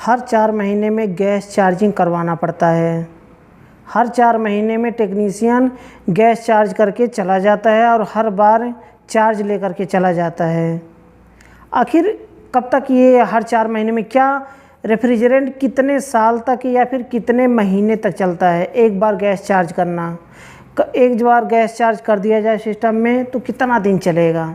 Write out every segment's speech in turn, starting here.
हर 4 महीने में gas charging करवाना पड़ता है। हर 4 महीने में टेक्नीशियन गैस चार्ज करके चला जाता है और हर बार चार्ज लेकर के चला जाता है। आखिर कब तक ये हर 4 महीने में, क्या रेफ्रिजरेंट कितने साल तक या फिर कितने महीने तक चलता है एक बार गैस चार्ज करना? एक बार गैस चार्ज कर दिया जाए सिस्टम में तो कितना दिन चलेगा?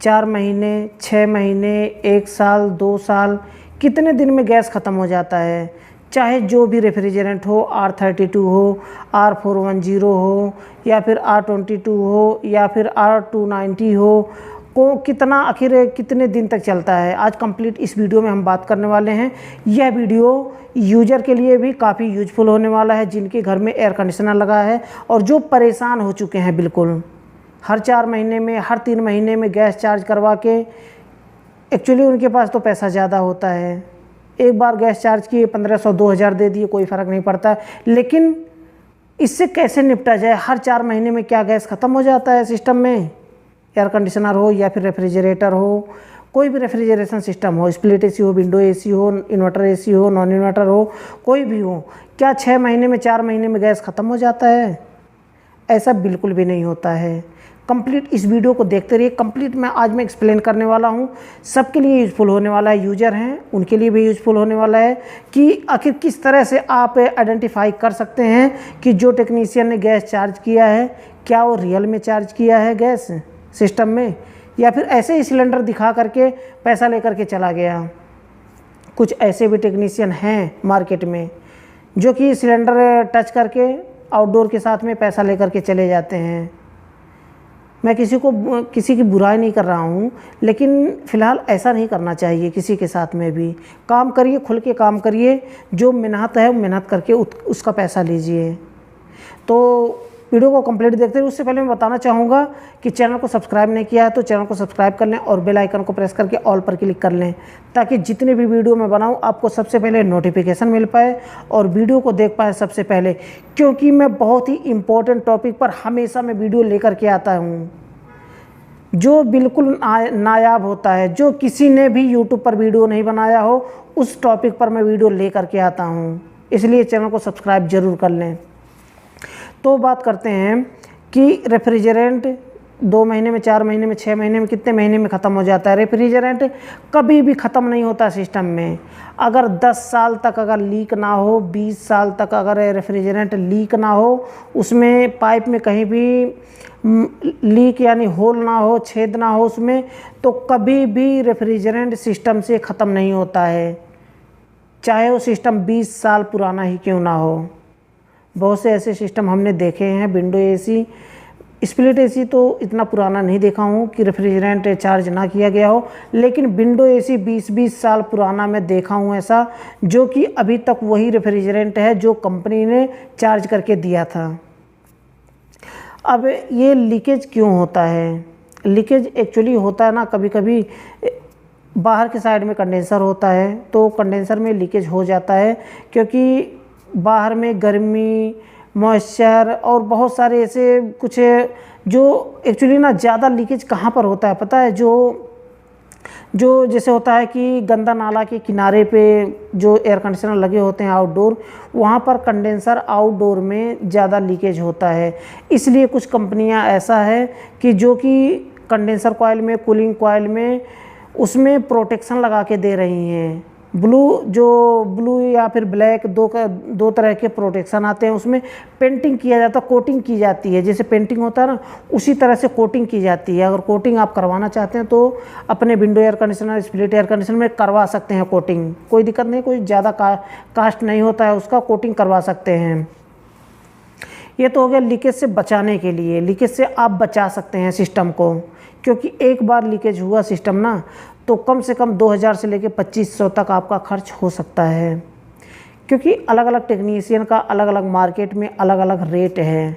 4 महीने, 6 महीने, 1 साल, 2 साल, कितने दिन में गैस ख़त्म हो जाता है? चाहे जो भी रेफ्रिजरेंट हो, R32 हो, R410 हो या फिर R22 हो या फिर R290 हो, को कितना आखिर कितने दिन तक चलता है, आज कंप्लीट इस वीडियो में हम बात करने वाले हैं। यह वीडियो यूज़र के लिए भी काफ़ी यूजफुल होने वाला है, जिनके घर में एयर कंडीशनर लगा है और जो परेशान हो चुके हैं बिल्कुल। हर 4 महीने में, हर 3 महीने में गैस चार्ज करवा के, एक्चुअली उनके पास तो पैसा ज़्यादा होता है, एक बार गैस चार्ज किए 1500 2000 दे दिए, कोई फ़र्क नहीं पड़ता। लेकिन इससे कैसे निपटा जाए? हर 4 महीने में क्या गैस ख़त्म हो जाता है सिस्टम में? एयर कंडीशनर हो या फिर रेफ्रिजरेटर हो, कोई भी रेफ्रिजरेशन सिस्टम हो, स्प्लिट एसी हो, विंडो एसी हो, इन्वर्टर एसी हो, नॉन इन्वर्टर हो, कोई भी हो, क्या 6 महीने में, 4 महीने में गैस ख़त्म हो जाता है? ऐसा बिल्कुल भी नहीं होता है। कंप्लीट इस वीडियो को देखते रहिए। कंप्लीट आज मैं एक्सप्लेन करने वाला हूँ, सबके लिए यूज़फुल होने वाला है। यूज़र हैं उनके लिए भी यूज़फुल होने वाला है कि आखिर किस तरह से आप आइडेंटिफाई कर सकते हैं कि जो टेक्नीशियन ने गैस चार्ज किया है, क्या वो रियल में चार्ज किया है गैस सिस्टम में, या फिर ऐसे ही सिलेंडर दिखा करके पैसा लेकर के चला गया। कुछ ऐसे भी टेक्नीशियन हैं मार्केट में जो कि सिलेंडर टच करके आउटडोर के साथ में पैसा लेकर के चले जाते हैं। मैं किसी की बुराई नहीं कर रहा हूँ, लेकिन फ़िलहाल ऐसा नहीं करना चाहिए किसी के साथ में भी। काम करिए, खुल के काम करिए, जो मेहनत है वो मेहनत करके उसका पैसा लीजिए। तो वीडियो को कंप्लीट देखते हैं। उससे पहले मैं बताना चाहूँगा कि चैनल को सब्सक्राइब नहीं किया है तो चैनल को सब्सक्राइब कर लें और बेल आइकन को प्रेस करके ऑल पर क्लिक कर लें, ताकि जितने भी वीडियो मैं बनाऊँ आपको सबसे पहले नोटिफिकेशन मिल पाए और वीडियो को देख पाए सबसे पहले। क्योंकि मैं बहुत ही इम्पोर्टेंट टॉपिक पर हमेशा मैं वीडियो लेकर के आता हूँ, जो बिल्कुल नायाब होता है, जो किसी ने भी यूट्यूब पर वीडियो नहीं बनाया हो, उस टॉपिक पर मैं वीडियो लेकर के आता हूँ। इसलिए चैनल को सब्सक्राइब ज़रूर कर लें। तो बात करते हैं कि रेफ्रिजरेंट 2 महीने में, 4 महीने में, 6 महीने में, कितने महीने में ख़त्म हो जाता है? रेफ्रिजरेंट कभी भी ख़त्म नहीं होता सिस्टम में। अगर 10 साल तक अगर लीक ना हो, 20 साल तक अगर रेफ्रिजरेंट लीक ना हो, उसमें पाइप में कहीं भी लीक यानी होल ना हो, छेद ना हो उसमें, तो कभी भी रेफ्रिजरेंट सिस्टम से ख़त्म नहीं होता है, चाहे वो सिस्टम 20 साल पुराना ही क्यों ना हो। बहुत से ऐसे सिस्टम हमने देखे हैं, विंडो एसी, स्प्लिट एसी तो इतना पुराना नहीं देखा हूँ कि रेफ्रिजरेंट चार्ज ना किया गया हो, लेकिन विंडो एसी 20-20 साल पुराना मैं देखा हूँ ऐसा, जो कि अभी तक वही रेफ्रिजरेंट है जो कंपनी ने चार्ज करके दिया था। अब ये लीकेज क्यों होता है? लीकेज एक्चुअली होता है ना, कभी कभी बाहर के साइड में कंडेंसर होता है तो कंडेंसर में लीकेज हो जाता है, क्योंकि बाहर में गर्मी, मॉइस्चर और बहुत सारे ऐसे कुछ, जो एक्चुअली ना ज़्यादा लीकेज कहाँ पर होता है पता है? जो जैसे होता है कि गंदा नाला के किनारे पे जो एयर कंडीशनर लगे होते हैं आउटडोर, वहाँ पर कंडेंसर आउटडोर में ज़्यादा लीकेज होता है। इसलिए कुछ कंपनियाँ ऐसा है कि जो कि कंडेंसर कॉइल में, कूलिंग कॉइल में, उसमें प्रोटेक्शन लगा के दे रही हैं। ब्लू या फिर ब्लैक, दो तरह के प्रोटेक्शन आते हैं। उसमें पेंटिंग किया जाता है, कोटिंग की जाती है, जैसे पेंटिंग होता है ना, उसी तरह से कोटिंग की जाती है। अगर कोटिंग आप करवाना चाहते हैं तो अपने window air conditioner, split air conditioner में करवा सकते हैं कोटिंग, कोई दिक्कत नहीं, कोई ज़्यादा कास्ट नहीं होता है उसका, कोटिंग करवा सकते हैं। ये तो हो गया लीकेज से बचाने के लिए, लीकेज से आप बचा सकते हैं सिस्टम को, क्योंकि एक बार लीकेज हुआ सिस्टम ना, तो कम से कम 2000 से लेकर 2500 तक आपका खर्च हो सकता है, क्योंकि अलग अलग टेक्नीशियन का अलग अलग मार्केट में अलग अलग रेट है।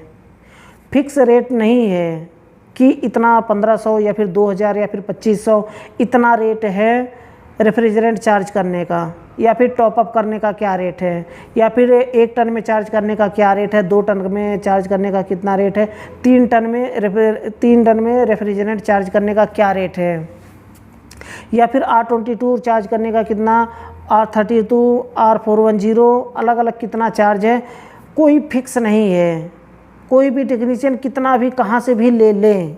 फिक्स रेट नहीं है कि इतना 1500 या फिर 2000 या फिर 2500 इतना रेट है रेफ्रिजरेंट चार्ज करने का, या फिर टॉपअप करने का क्या रेट है, या फिर 1 टन में चार्ज करने का क्या रेट है, 2 टन में चार्ज करने का कितना रेट है, 3 टन में रेफ्रिजरेंट चार्ज करने का क्या रेट है, या फिर R22 चार्ज करने का कितना, R32, R410 अलग अलग कितना चार्ज है, कोई फिक्स नहीं है। कोई भी टेक्नीशियन कितना भी कहाँ से भी ले लें,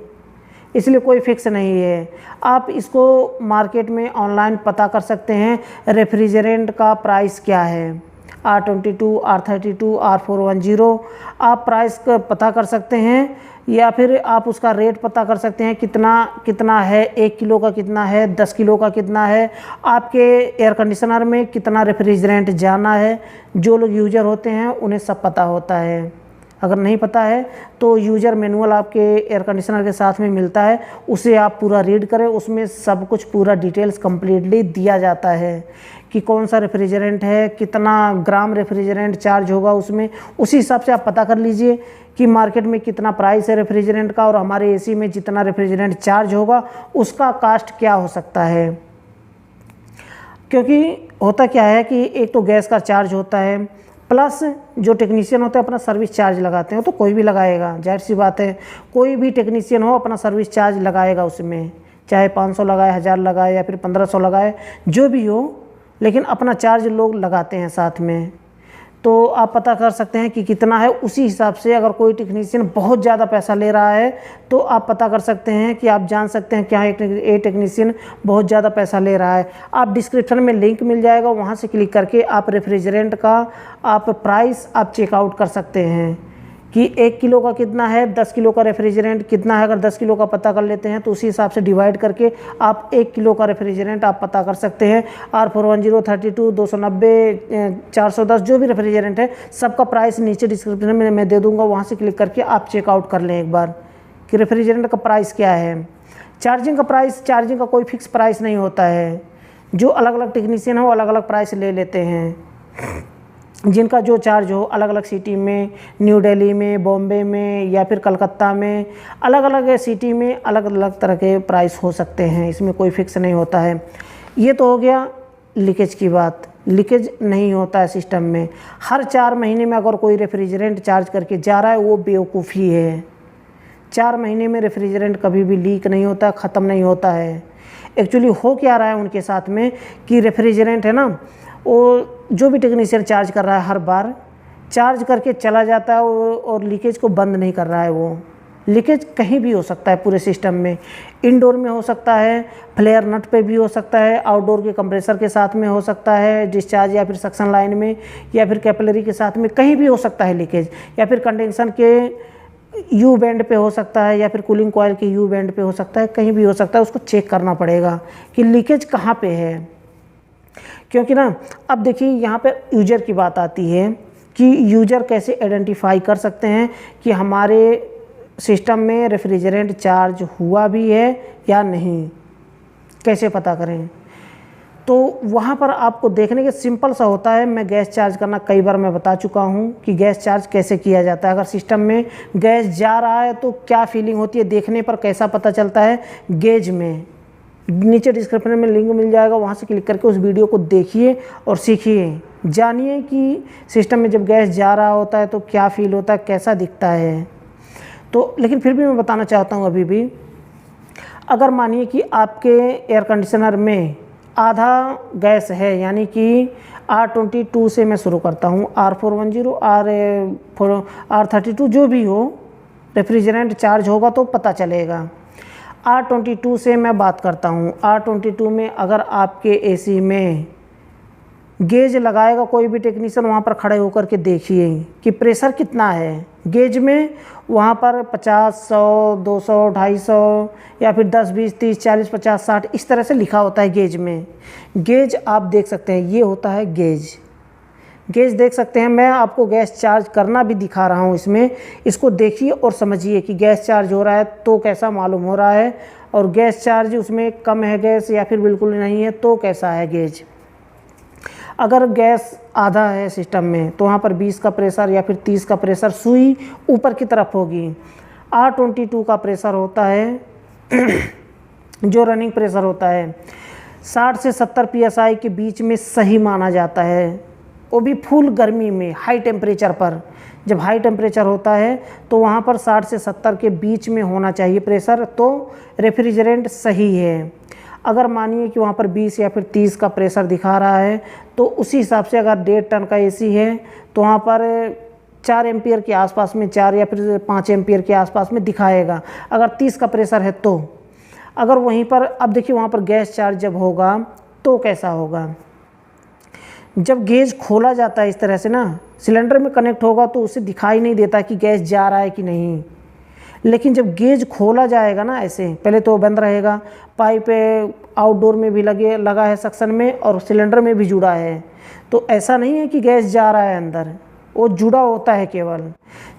इसलिए कोई फिक्स नहीं है। आप इसको मार्केट में ऑनलाइन पता कर सकते हैं रेफ्रिजरेंट का प्राइस क्या है। R22, R32, R410 आप प्राइस का पता कर सकते हैं, या फिर आप उसका रेट पता कर सकते हैं कितना कितना है, 1 किलो का कितना है, 10 किलो का कितना है, आपके एयर कंडीशनर में कितना रेफ्रिजरेंट जाना है। जो लोग यूजर होते हैं उन्हें सब पता होता है। अगर नहीं पता है तो यूज़र मैनुअल आपके एयर कंडीशनर के साथ में मिलता है, उसे आप पूरा रीड करें। उसमें सब कुछ पूरा डिटेल्स कंप्लीटली दिया जाता है कि कौन सा रेफ्रिजरेंट है, कितना ग्राम रेफ्रिजरेंट चार्ज होगा उसमें। उसी हिसाब से आप पता कर लीजिए कि मार्केट में कितना प्राइस है रेफ्रिजरेंट का, और हमारे एसी में जितना रेफ्रिजरेंट चार्ज होगा उसका कास्ट क्या हो सकता है। क्योंकि होता क्या है कि एक तो गैस का चार्ज होता है, प्लस जो टेक्नीशियन होते हैं अपना सर्विस चार्ज लगाते हैं। तो कोई भी लगाएगा, जाहिर सी बात है, कोई भी टेक्नीशियन हो अपना सर्विस चार्ज लगाएगा उसमें, चाहे 500 लगाए, 1000 लगाए या फिर 1500 लगाए, जो भी हो, लेकिन अपना चार्ज लोग लगाते हैं साथ में। तो आप पता कर सकते हैं कि कितना है। उसी हिसाब से अगर कोई टेक्नीशियन बहुत ज़्यादा पैसा ले रहा है तो आप पता कर सकते हैं कि आप जान सकते हैं क्या एक टेक्नीशियन बहुत ज़्यादा पैसा ले रहा है। आप डिस्क्रिप्शन में लिंक मिल जाएगा, वहाँ से क्लिक करके आप रेफ्रिजरेंट का आप प्राइस आप चेकआउट कर सकते हैं कि 1 किलो का कितना है, 10 किलो का रेफ्रिजरेंट कितना है। अगर 10 किलो का पता कर लेते हैं तो उसी हिसाब से डिवाइड करके आप 1 किलो का रेफ्रिजरेंट आप पता कर सकते हैं। R410, 32, 290, 410 जो भी रेफ्रिजरेंट है सबका प्राइस नीचे डिस्क्रिप्शन में मैं दे दूंगा, वहाँ से क्लिक करके आप चेकआउट कर लें एक बार कि रेफ्रिजरेंट का प्राइस क्या है। चार्जिंग का प्राइस, चार्जिंग का कोई फिक्स प्राइस नहीं होता है। जो अलग अलग टेक्नीशियन हो अलग अलग प्राइस ले लेते हैं। जिनका जो चार्ज हो, अलग अलग सिटी में, न्यू दिल्ली में, बॉम्बे में या फिर कलकत्ता में, अलग अलग सिटी में अलग अलग तरह के प्राइस हो सकते हैं। इसमें कोई फिक्स नहीं होता है। ये तो हो गया लीकेज की बात। लीकेज नहीं होता है सिस्टम में। हर 4 महीने में अगर कोई रेफ्रिजरेंट चार्ज करके जा रहा है वो बेवकूफ़ी है। 4 महीने में रेफ्रिजरेंट कभी भी लीक नहीं होता, ख़त्म नहीं होता है। एक्चुअली हो क्या रहा है उनके साथ में कि रेफ्रिजरेंट है ना, वो जो भी टेक्नीशियन चार्ज कर रहा है हर बार चार्ज करके चला जाता है और लीकेज को बंद नहीं कर रहा है। वो लीकेज कहीं भी हो सकता है पूरे सिस्टम में। इंडोर में हो सकता है, फ्लेयर नट पे भी हो सकता है, आउटडोर के कंप्रेसर के साथ में हो सकता है, डिस्चार्ज या फिर सक्शन लाइन में या फिर कैपिलरी के साथ में, कहीं भी हो सकता है लीकेज। या फिर कंडेंसर के यू बैंड पे हो सकता है या फिर कूलिंग कॉइल के यू बैंड पे हो सकता है, कहीं भी हो सकता है। उसको चेक करना पड़ेगा कि लीकेज कहाँ पे है। क्योंकि ना अब देखिए यहाँ पे यूजर की बात आती है कि यूजर कैसे आइडेंटिफाई कर सकते हैं कि हमारे सिस्टम में रेफ्रिजरेंट चार्ज हुआ भी है या नहीं, कैसे पता करें। तो वहाँ पर आपको देखने के सिंपल सा होता है। मैं गैस चार्ज करना कई बार मैं बता चुका हूँ कि गैस चार्ज कैसे किया जाता है। अगर सिस्टम में गैस जा रहा है तो क्या फीलिंग होती है, देखने पर कैसा पता चलता है, गेज में नीचे डिस्क्रिप्शन में लिंक मिल जाएगा, वहाँ से क्लिक करके उस वीडियो को देखिए और सीखिए, जानिए कि सिस्टम में जब गैस जा रहा होता है तो क्या फील होता है, कैसा दिखता है। तो लेकिन फिर भी मैं बताना चाहता हूँ अभी भी, अगर मानिए कि आपके एयर कंडीशनर में आधा गैस है, यानी कि R22 से मैं शुरू करता हूँ, R410, R32 जो भी हो रेफ्रिजरेंट चार्ज होगा तो पता चलेगा। R22 से मैं बात करता हूँ। R22 में अगर आपके एसी में गेज लगाएगा कोई भी टेक्नीशियन, वहाँ पर खड़े होकर के देखिए कि प्रेशर कितना है गेज में। वहाँ पर 50, 100, 200, 250 या फिर 10, 20, 30, 40, 50, 60 इस तरह से लिखा होता है गेज में। गेज आप देख सकते हैं, ये होता है गेज। गेज देख सकते हैं। मैं आपको गैस चार्ज करना भी दिखा रहा हूँ इसमें। इसको देखिए और समझिए कि गैस चार्ज हो रहा है तो कैसा मालूम हो रहा है, और गैस चार्ज उसमें कम है गैस या फिर बिल्कुल नहीं है तो कैसा है गेज। अगर गैस आधा है सिस्टम में तो वहाँ पर 20 का प्रेशर या फिर 30 का प्रेशर सुई ऊपर की तरफ होगी। R22 का प्रेशर होता है जो रनिंग प्रेशर होता है 60 से 70 PSI के बीच में सही माना जाता है, वो भी फुल गर्मी में, हाई टेम्परेचर पर। जब हाई टेम्परेचर होता है तो वहाँ पर 60 से 70 के बीच में होना चाहिए प्रेशर, तो रेफ्रिजरेंट सही है। अगर मानिए कि वहाँ पर 20 या फिर 30 का प्रेशर दिखा रहा है, तो उसी हिसाब से अगर 1.5 टन का एसी है तो वहाँ पर 4 एम्पियर के आसपास में, 4 या फिर 5 एम्पियर के आसपास में दिखाएगा अगर 30 का प्रेशर है तो। अगर वहीं पर अब देखिए वहाँ पर गैस चार्ज जब होगा तो कैसा होगा, जब गेज खोला जाता है इस तरह से ना, सिलेंडर में कनेक्ट होगा तो उसे दिखाई नहीं देता कि गैस जा रहा है कि नहीं। लेकिन जब गेज खोला जाएगा ना, ऐसे पहले तो बंद रहेगा, पाइप आउटडोर में भी लगा है सक्शन में और सिलेंडर में भी जुड़ा है, तो ऐसा नहीं है कि गैस जा रहा है अंदर, वो जुड़ा होता है। केवल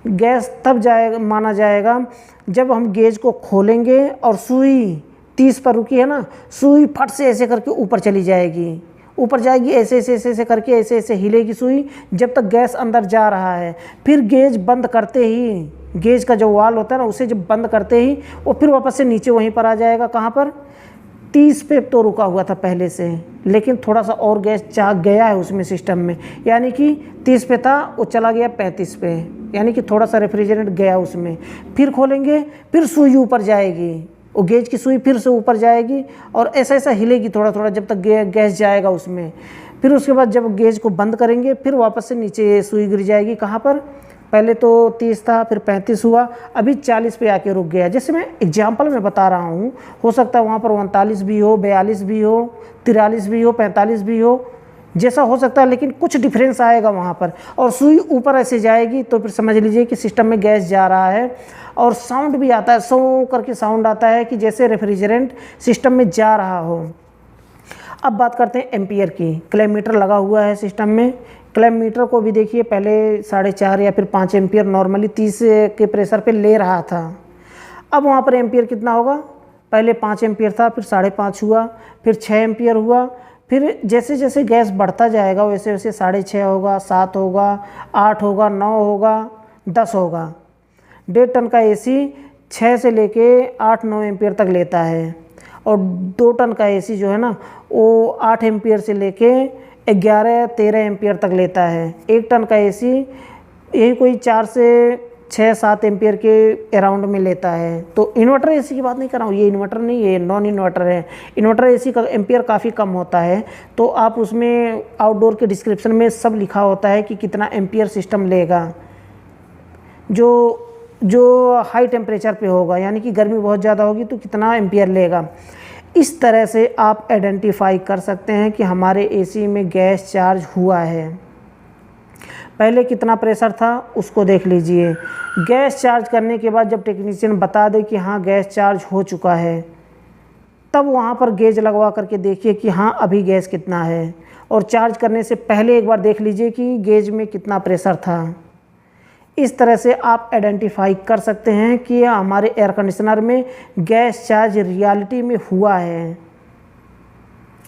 गैस तब जाएगा माना जाएगा जब हम गेज को खोलेंगे और सुई 30 पर रुकी है ना, सुई फट से ऐसे करके ऊपर चली जाएगी, ऊपर जाएगी, ऐसे ऐसे ऐसे ऐसे करके ऐसे ऐसे हिलेगी सुई जब तक गैस अंदर जा रहा है। फिर गेज बंद करते ही, गेज का जो वाल होता है ना, उसे जब बंद करते ही वो फिर वापस से नीचे वहीं पर आ जाएगा। कहाँ पर? 30 पे तो रुका हुआ था पहले से, लेकिन थोड़ा सा और गैस गया है उसमें सिस्टम में, यानी कि 30 पे था वो चला गया 35 पे, यानी कि थोड़ा सा रेफ्रिजरेंट गया उसमें। फिर खोलेंगे, फिर सुई ऊपर जाएगी, वो गेज की सुई फिर से ऊपर जाएगी और ऐसा ऐसा हिलेगी थोड़ा थोड़ा जब तक गैस जाएगा उसमें। फिर उसके बाद जब गेज को बंद करेंगे फिर वापस से नीचे सुई गिर जाएगी। कहाँ पर? पहले तो 30 था, फिर 35 हुआ, अभी 40 पे आके रुक गया। जैसे मैं एग्जांपल में बता रहा हूँ, हो सकता है वहाँ पर 39 भी हो, 42 भी हो, 43 भी हो, 45 भी हो, जैसा हो सकता है, लेकिन कुछ डिफरेंस आएगा वहाँ पर। और सुई ऊपर ऐसे जाएगी तो फिर समझ लीजिए कि सिस्टम में गैस जा रहा है। और साउंड भी आता है, सो करके साउंड आता है कि जैसे रेफ्रिजरेंट सिस्टम में जा रहा हो। अब बात करते हैं एम्पियर की। क्लैम मीटर लगा हुआ है सिस्टम में। क्लैम मीटर को भी देखिए, पहले 4.5 या फिर 5 एम्पियर नॉर्मली 30 के प्रेशर पे ले रहा था। अब वहाँ पर एम्पियर कितना होगा? पहले 5 एम्पियर था, फिर 5.5 हुआ, फिर 6 एम्पियर हुआ, फिर जैसे जैसे गैस बढ़ता जाएगा वैसे वैसे 6.5 होगा, 7 होगा, 8 होगा, 9 होगा, 10 होगा। 1.5 टन का एसी 6 से लेके 8-9 एम्पियर तक लेता है, और 2 टन का एसी जो है ना वो 8 एम्पियर से लेके 11-13 एम्पियर तक लेता है। 1 टन का एसी यही कोई 4 से 6-7 एम्पियर के अराउंड में लेता है। तो इन्वर्टर एसी की बात नहीं कर रहा हूँ, ये इन्वर्टर नहीं, ये नॉन इन्वर्टर है। इन्वर्टर एसी का एम्पियर काफ़ी कम होता है, तो आप उसमें आउटडोर के डिस्क्रिप्शन में सब लिखा होता है कि कितना एम्पियर सिस्टम लेगा। जो हाई टेम्परेचर पे होगा, यानी कि गर्मी बहुत ज़्यादा होगी तो कितना एम्पियर लेगा। इस तरह से आप आइडेंटिफाई कर सकते हैं कि हमारे एसी में गैस चार्ज हुआ है। पहले कितना प्रेशर था उसको देख लीजिए। गैस चार्ज करने के बाद जब टेक्नीशियन बता दे कि हाँ गैस चार्ज हो चुका है, तब वहाँ पर गेज लगवा करके देखिए कि हाँ अभी गैस कितना है। और चार्ज करने से पहले एक बार देख लीजिए कि गेज में कितना प्रेशर था। इस तरह से आप आइडेंटिफाई कर सकते हैं कि हमारे एयर कंडीशनर में गैस चार्ज रियलिटी में हुआ है।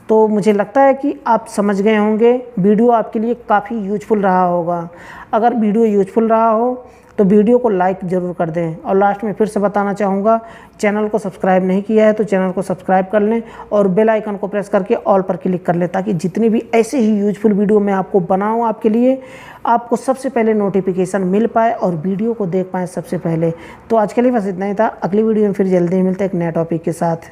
तो मुझे लगता है कि आप समझ गए होंगे। वीडियो आपके लिए काफ़ी यूजफुल रहा होगा। अगर वीडियो यूजफुल रहा हो तो वीडियो को लाइक ज़रूर कर दें। और लास्ट में फिर से बताना चाहूँगा, चैनल को सब्सक्राइब नहीं किया है तो चैनल को सब्सक्राइब कर लें और बेल आइकन को प्रेस करके ऑल पर क्लिक कर लें, ताकि जितनी भी ऐसे ही यूजफुल वीडियो मैं आपको बनाऊँ आपके लिए, आपको सबसे पहले नोटिफिकेशन मिल पाए और वीडियो को देख पाएँ सबसे पहले। तो आज के लिए बस इतना ही था। अगली वीडियो में फिर जल्दी मिलते हैं एक नए टॉपिक के साथ।